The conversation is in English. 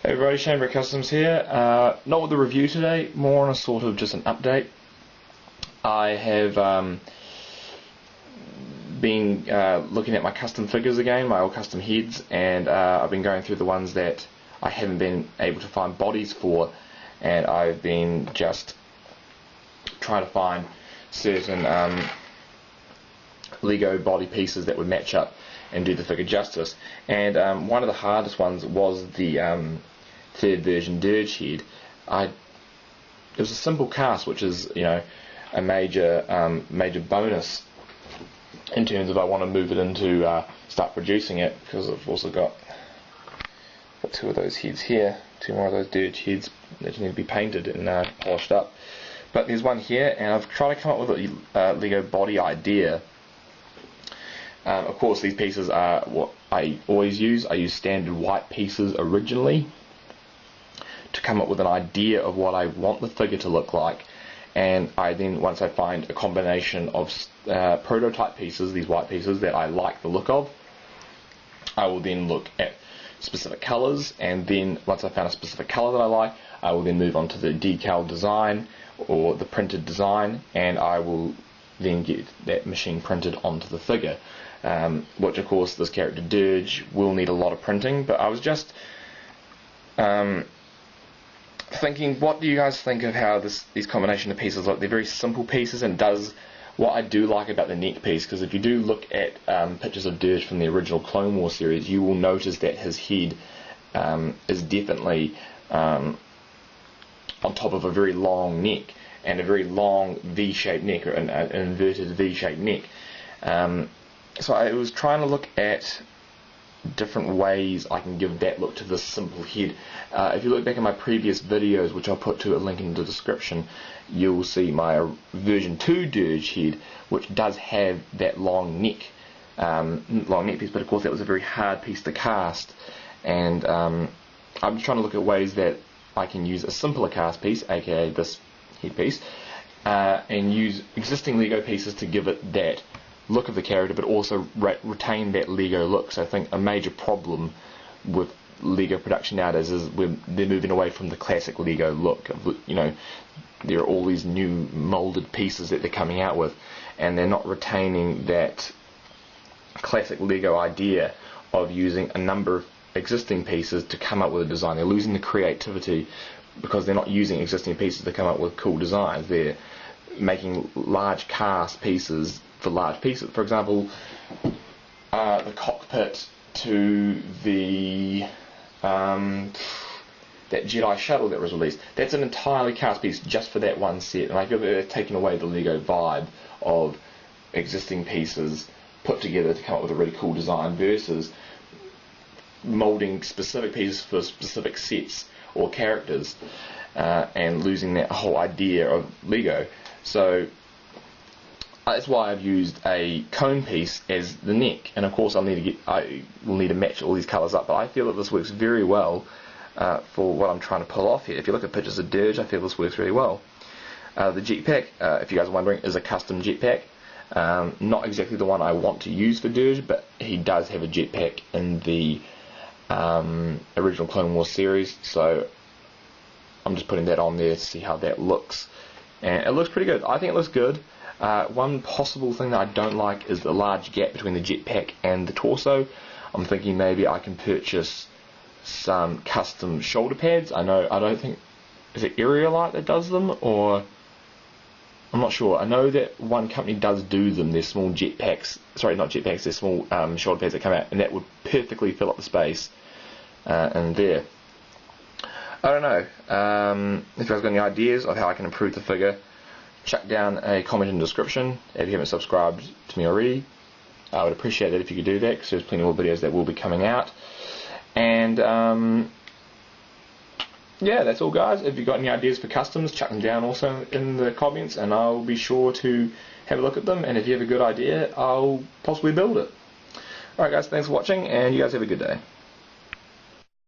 Hey everybody, Chamber Customs here. Not with the review today, more on a sort of just an update. I have been looking at my custom figures again, my old custom heads, and I've been going through the ones that I haven't been able to find bodies for, and I've been just trying to find certain Lego body pieces that would match up and do the figure justice. And one of the hardest ones was the third version Durge head. It was a simple cast, which is, you know, a major bonus in terms of I want to move it into start producing it, because I've also got two of those heads here, two more of those Durge heads that need to be painted and polished up. But there's one here, and I've tried to come up with a Lego body idea. Of course, these pieces are what I always use. I use standard white pieces originally to come up with an idea of what I want the figure to look like, and I then, once I find a combination of prototype pieces, these white pieces that I like the look of, I will then look at specific colours, and then once I found a specific colour that I like, I will then move on to the decal design or the printed design, and I will then get that machine printed onto the figure, which of course this character Durge will need a lot of printing. But I was just thinking, what do you guys think of how these combination of pieces look? They're very simple pieces, and does what I do like about the neck piece, because if you do look at pictures of Durge from the original Clone Wars series, you will notice that his head is definitely on top of a very long neck, and a very long V-shaped neck, or an inverted V-shaped neck. So I was trying to look at different ways I can give that look to this simple head. If you look back at my previous videos, which I'll put to a link in the description, you'll see my version 2 Durge head, which does have that long neck piece, but of course that was a very hard piece to cast, and I'm just trying to look at ways that I can use a simpler cast piece, aka this head piece, and use existing Lego pieces to give it that look of the character, but also retain that Lego look. So I think a major problem with Lego production nowadays is they're moving away from the classic Lego look. You know, there are all these new molded pieces that they're coming out with, and they're not retaining that classic Lego idea of using a number of existing pieces to come up with a design. They're losing the creativity because they're not using existing pieces to come up with cool designs. They're making large cast pieces for large pieces. For example, the cockpit to the that Jedi shuttle that was released, that's an entirely cast piece just for that one set, and I feel that they're taking away the Lego vibe of existing pieces put together to come up with a really cool design, versus moulding specific pieces for specific sets or characters, and losing that whole idea of Lego. So that's why I've used a cone piece as the neck, and of course I will need to match all these colours up, but I feel that this works very well for what I'm trying to pull off here. If you look at pictures of Durge, I feel this works really well. The jetpack, if you guys are wondering, is a custom jetpack. Not exactly the one I want to use for Durge, but he does have a jetpack in the original Clone Wars series, so I'm just putting that on there to see how that looks, and it looks pretty good. I think it looks good. One possible thing that I don't like is the large gap between the jetpack and the torso. I'm thinking maybe I can purchase some custom shoulder pads. I don't think, is it Aerialite that does them, or I'm not sure. I know that one company does do them. They're small jetpacks, sorry, not jetpacks, they're small shoulder pads that come out, and that would perfectly fill up the space in there. I don't know. If you guys got any ideas of how I can improve the figure, chuck down a comment in the description. If you haven't subscribed to me already, I would appreciate that if you could do that, because there's plenty more videos that will be coming out. And yeah, that's all, guys. If you've got any ideas for customs, chuck them down also in the comments, and I'll be sure to have a look at them, and if you have a good idea, I'll possibly build it. Alright guys, thanks for watching, and you guys have a good day.